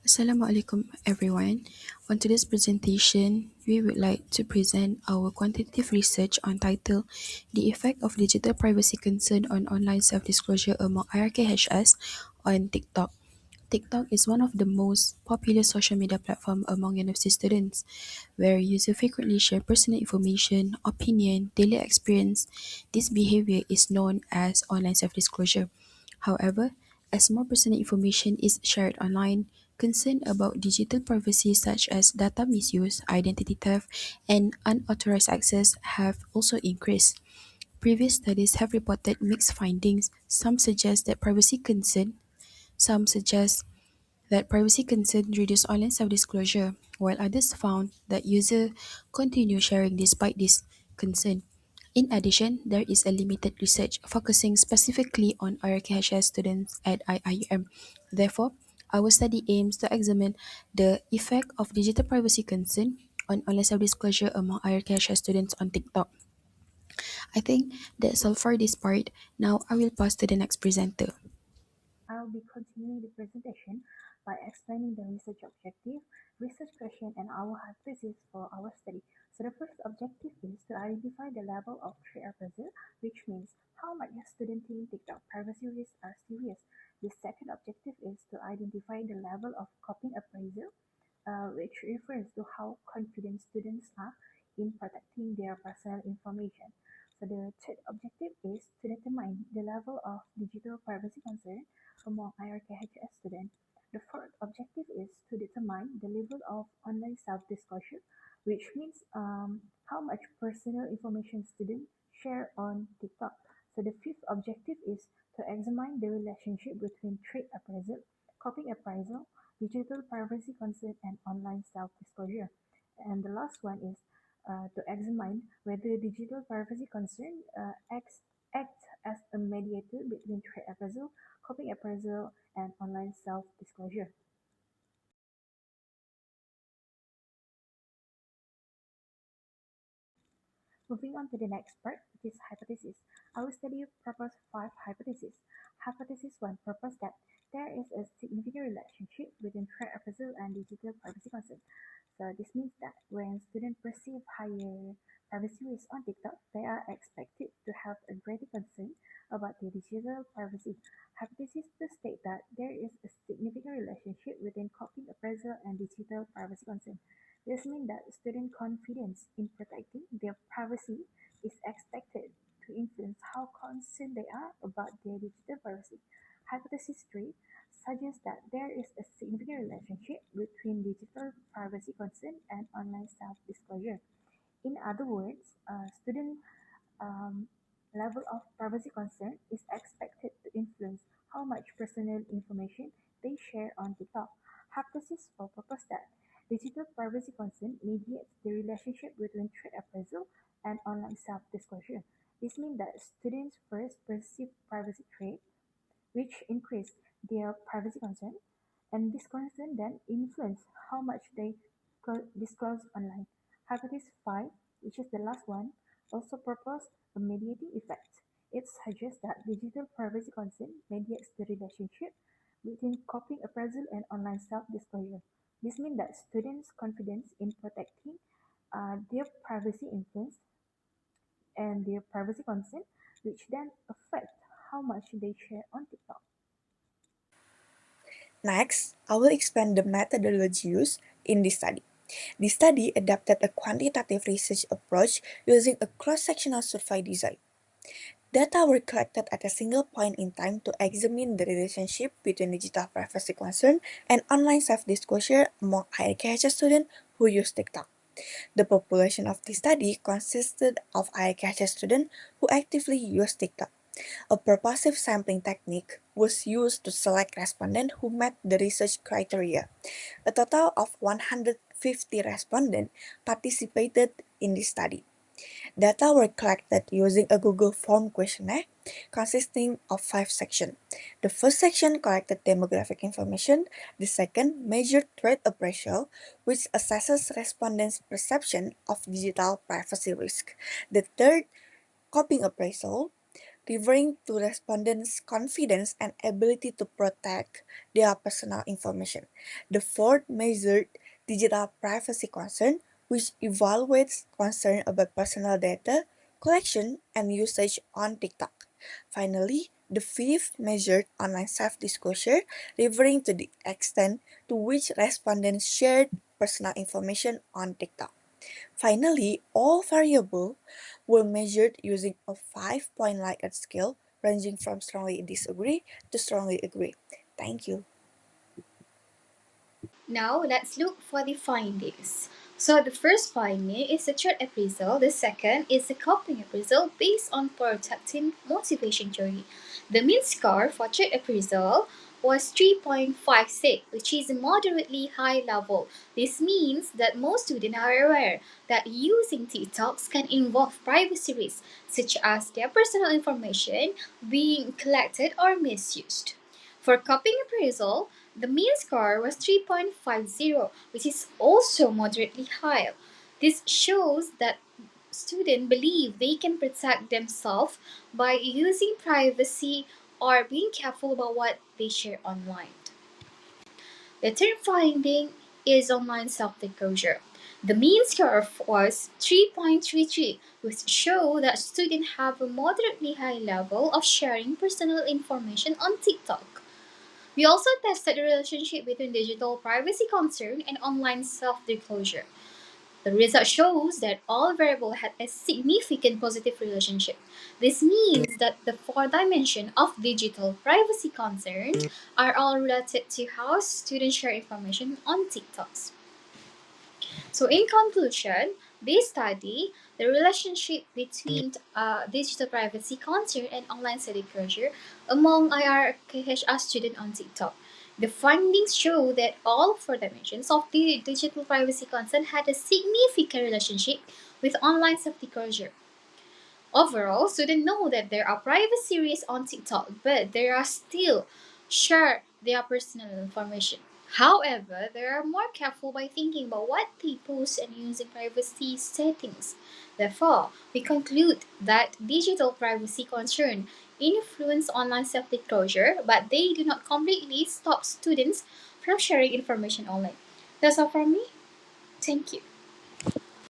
Assalamualaikum everyone. On today's presentation, we would like to present our quantitative research on title The Effect of Digital Privacy Concern on Online Self-Disclosure Among IRKHS on TikTok. TikTok is one of the most popular social media platform among university students, where users frequently share personal information, opinion, daily experience. This behavior is known as online self-disclosure. However, as more personal information is shared online, concern about digital privacy such as data misuse, identity theft, and unauthorized access have also increased. Previous studies have reported mixed findings. Some suggest that privacy concerns reduce online self-disclosure, while others found that users continue sharing despite this concern. In addition, there is a limited research focusing specifically on RKHS students at IIUM. Therefore, our study aims to examine the effect of digital privacy concern on online self-disclosure among RKHS students on TikTok. I think that's all for this part. Now I will pass to the next presenter. I'll be continuing the presentation by explaining the research objective, research question, and our hypothesis for our study. So the first objective is to identify the level of threat appraisal, which means how much students think TikTok privacy risks are serious. The second objective is to identify the level of copying appraisal, which refers to how confident students are in protecting their personal information. So the third objective is to determine the level of digital privacy concern among IRKHS students. The fourth objective is to determine the level of online self-disclosure, which means how much personal information students share on TikTok. So the fifth objective is to examine the relationship between threat appraisal, copying appraisal, digital privacy concern, and online self-disclosure. And the last one is to examine whether digital privacy concern acts as a mediator between threat appraisal, copying appraisal, and online self-disclosure. Moving on to the next part, which is hypothesis. Our study proposed five hypotheses. Hypothesis 1 proposed that there is a significant relationship between threat appraisal and digital privacy concern. So this means that when students perceive higher privacy risks on TikTok, they are expected to have a greater concern about their digital privacy. Hypothesis 2 state that there is a significant relationship between copying appraisal and digital privacy concern. This means that student confidence in protecting their privacy is expected to influence how concerned they are about their digital privacy. Hypothesis 3 suggests that there is a significant relationship between digital privacy concern and online self-disclosure. In other words, student um, level of privacy concern is expected to influence how much personal information they share on TikTok. Hypothesis 4 propose that digital privacy concern mediates the relationship between threat appraisal and online self-disclosure. This means that students first perceive privacy threat, which increase their privacy concern, and this concern then influence how much they disclose online. Hypothesis 5, which is the last one, also proposed a mediating effect. It suggests that digital privacy concern mediates the relationship between copying appraisal and online self-disclosure. This means that students' confidence in protecting their privacy influence and their privacy concern, which then affect how much they share on TikTok. Next, I will explain the methodology used in this study. The study adapted a quantitative research approach using a cross-sectional survey design. Data were collected at a single point in time to examine the relationship between digital privacy concern and online self-disclosure among IIKHS students who use TikTok. The population of the study consisted of IIKHS students who actively use TikTok. A purposive sampling technique was used to select respondents who met the research criteria. A total of 150 respondents participated in this study. Data were collected using a Google Form questionnaire consisting of 5 sections. The first section collected demographic information, the second measured threat appraisal, which assesses respondents' perception of digital privacy risk, the third coping appraisal, referring to respondents' confidence and ability to protect their personal information. The fourth measured digital privacy concern, which evaluates concern about personal data collection and usage on TikTok. Finally, the fifth measured online self-disclosure, referring to the extent to which respondents shared personal information on TikTok. Finally, all variables were measured using a 5-point Likert scale ranging from strongly disagree to strongly agree. Thank you. Now let's look for the findings. So the first finding is the threat appraisal. The second is the coping appraisal based on protecting motivation theory. The mean score for threat appraisal was 3.56, which is a moderately high level. This means that most students are aware that using TikToks can involve privacy risks, such as their personal information being collected or misused. For copying appraisal, the mean score was 3.50, which is also moderately high. This shows that students believe they can protect themselves by using privacy or being careful about what they share online. The third finding is online self-disclosure. The mean score was 3.33, which show that students have a moderately high level of sharing personal information on TikTok. We also tested the relationship between digital privacy concern and online self-disclosure. The result shows that all variables had a significant positive relationship. This means that the four dimensions of digital privacy concern are all related to how students share information on TikToks. So, in conclusion, this study, the relationship between digital privacy concern and online study culture among IRKHR students on TikTok. The findings show that all four dimensions of the digital privacy concern had a significant relationship with online safety culture. Overall, students know that there are privacy risks on TikTok, but they are still share their personal information. However, they are more careful by thinking about what they post and using privacy settings. Therefore, we conclude that digital privacy concern influence online self-disclosure, but they do not completely stop students from sharing information online. That's all from me. Thank you.